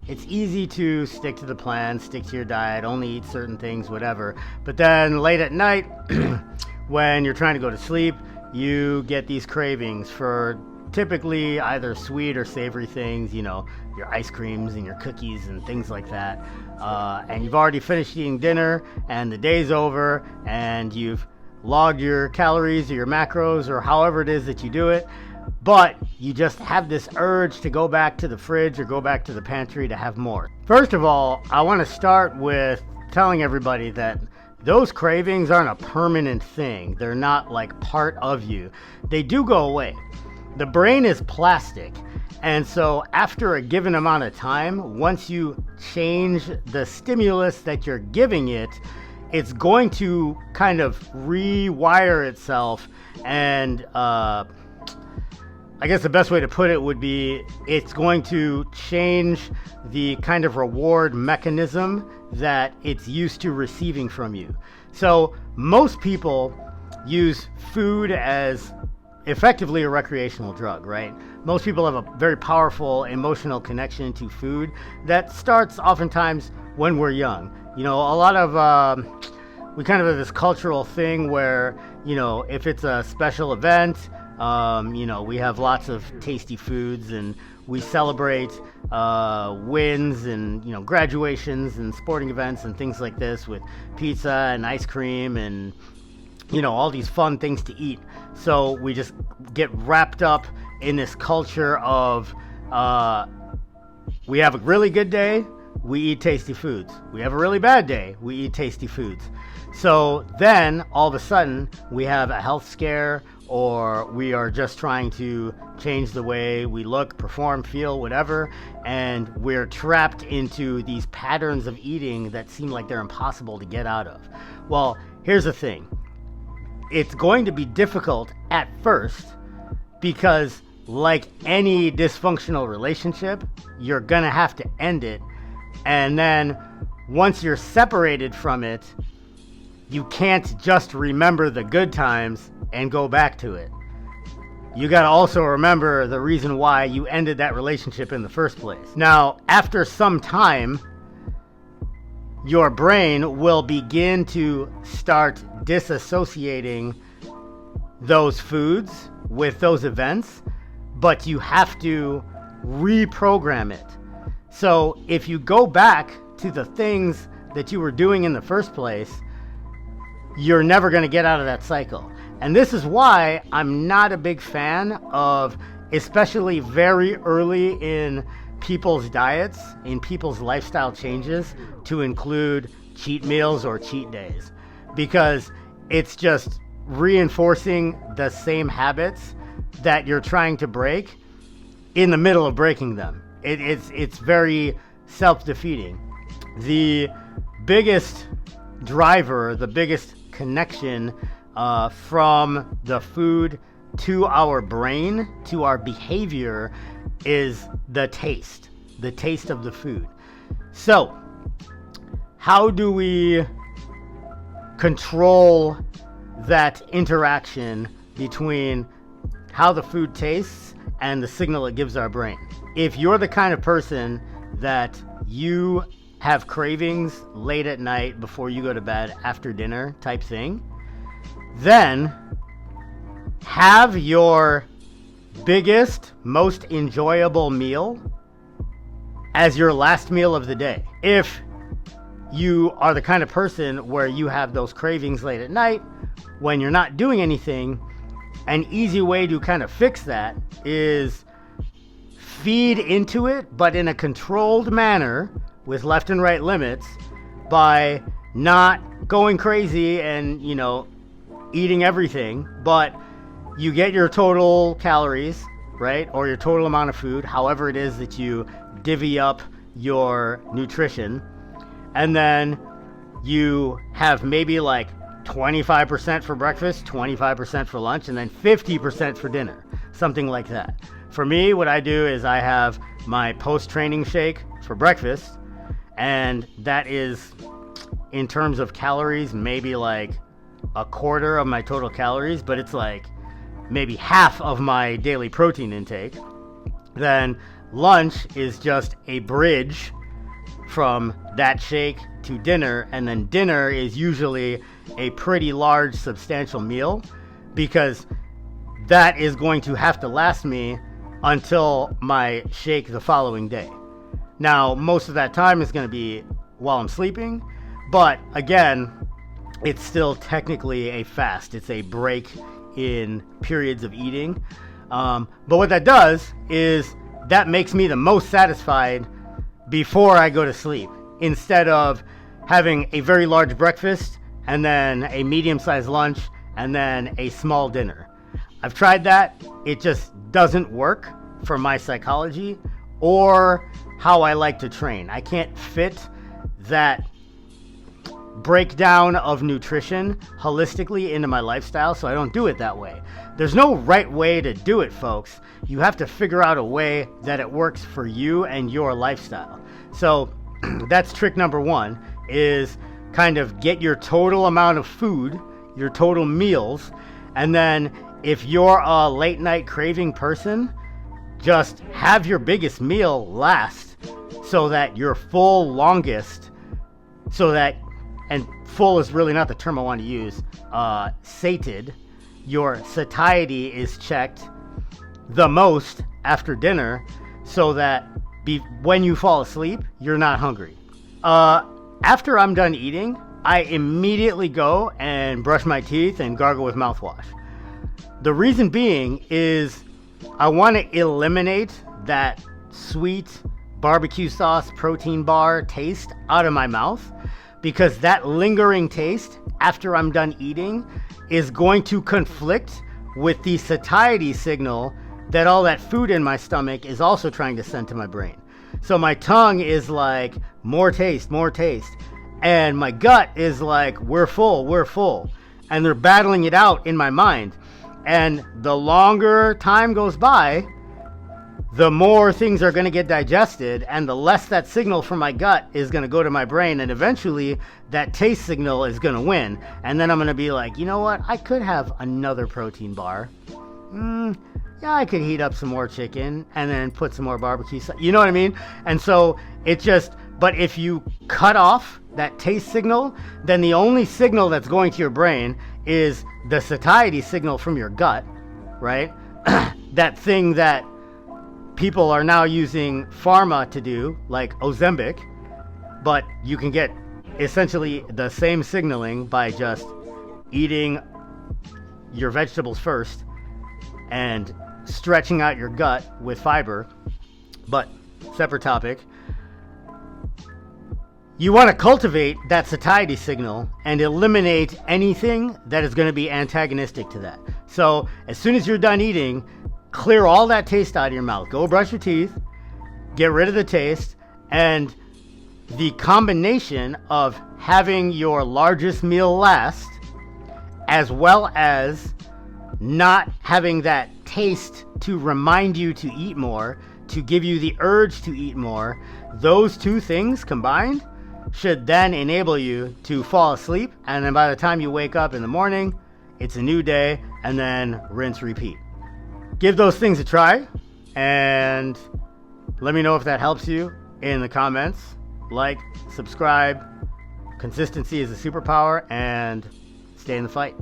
it's easy to stick to the plan, stick to your diet, only eat certain things, whatever. But then late at night, when you're trying to go to sleep, you get these cravings for typically either sweet or savory things, your ice creams and your cookies and things like that. And you've already finished eating dinner and the day's over and you've logged your calories or your macros or however it is that you do it. But you just have this urge to go back to the fridge or go back to the pantry to have more. First of all, I want to start with telling everybody that those cravings aren't a permanent thing. They're not like part of you. They do go away. The brain is plastic. And so after a given amount of time, once you change the stimulus that you're giving it, it's going to kind of rewire itself. And I guess the best way to put it would be it's going to change the kind of reward mechanism that it's used to receiving from you. So most people use food as effectively a recreational drug, right? Most people have a very powerful emotional connection to food that starts oftentimes when we're young. A lot of we kind of have this cultural thing where, if it's a special event, we have lots of tasty foods and we celebrate wins and, graduations and sporting events and things like this with pizza and ice cream and, all these fun things to eat. So we just get wrapped up in this culture of we have a really good day, we eat tasty foods. We have a really bad day, we eat tasty foods. So then all of a sudden we have a health scare, or we are just trying to change the way we look, perform, feel, whatever, and we're trapped into these patterns of eating that seem like they're impossible to get out of. Well, here's the thing. It's going to be difficult at first because, like any dysfunctional relationship, you're gonna have to end it, and then once you're separated from it, you can't just remember the good times and go back to it. You gotta also remember the reason why you ended that relationship in the first place. Now, after some time, your brain will begin to start disassociating those foods with those events, but you have to reprogram it. So if you go back to the things that you were doing in the first place, you're never going to get out of that cycle. And this is why I'm not a big fan of, especially very early in people's diets, in people's lifestyle changes, to include cheat meals or cheat days, because it's just reinforcing the same habits that you're trying to break in the middle of breaking them. It's very self-defeating. The biggest driver, the biggest connection from the food to our brain, to our behavior, is the taste of the food. So, how do we control that interaction between how the food tastes and the signal it gives our brain? If you're the kind of person that you have cravings late at night before you go to bed, after dinner type thing, then have your biggest, most enjoyable meal as your last meal of the day. If you are the kind of person where you have those cravings late at night when you're not doing anything, an easy way to kind of fix that is feed into it, but in a controlled manner with left and right limits, by not going crazy and, eating everything, but you get your total calories, right? Or your total amount of food, however it is that you divvy up your nutrition. And then you have maybe like 25% for breakfast, 25% for lunch, and then 50% for dinner, something like that. For me, what I do is I have my post-training shake for breakfast, and that is, in terms of calories, maybe like a quarter of my total calories, but it's like maybe half of my daily protein intake. Then lunch is just a bridge from that shake to dinner, and then dinner is usually a pretty large, substantial meal, because that is going to have to last me until my shake the following day. Now, most of that time is going to be while I'm sleeping, but again, it's still technically a fast. It's a break in periods of eating. But what that does is that makes me the most satisfied before I go to sleep, instead of having a very large breakfast and then a medium-sized lunch and then a small dinner. I've tried that. It just doesn't work for my psychology or how I like to train. I can't fit that breakdown of nutrition holistically into my lifestyle, so I don't do it that way. There's no right way to do it, folks. You have to figure out a way that it works for you and your lifestyle. So that's trick number one, is kind of get your total amount of food, your total meals, and then if you're a late night craving person, just have your biggest meal last so that your full longest, so that, and full is really not the term I want to use, sated, your satiety is checked the most after dinner, so that when you fall asleep, you're not hungry. After I'm done eating, I immediately go and brush my teeth and gargle with mouthwash. The reason being is I want to eliminate that sweet barbecue sauce protein bar taste out of my mouth, because that lingering taste after I'm done eating is going to conflict with the satiety signal that all that food in my stomach is also trying to send to my brain. So my tongue is like, more taste, and my gut is like, we're full, and they're battling it out in my mind. And the longer time goes by, the more things are going to get digested, and the less that signal from my gut is going to go to my brain, and eventually that taste signal is going to win. And then I'm going to be like, you know what, I could have another protein bar. Yeah, I could heat up some more chicken and then put some more barbecue sauce. You know what I mean? And so it just, but if you cut off that taste signal, then the only signal that's going to your brain is the satiety signal from your gut, right? That thing that people are now using pharma to do, like Ozempic, but you can get essentially the same signaling by just eating your vegetables first and stretching out your gut with fiber. But separate topic. You want to cultivate that satiety signal and eliminate anything that is going to be antagonistic to that. So as soon as you're done eating, clear all that taste out of your mouth. Go brush your teeth, get rid of the taste, and the combination of having your largest meal last, as well as not having that taste to remind you to eat more, to give you the urge to eat more, those two things combined should then enable you to fall asleep, and then by the time you wake up in the morning, it's a new day, and then rinse, repeat. Give those things a try, and let me know if that helps you in the comments. Like, subscribe. Consistency is a superpower, and stay in the fight.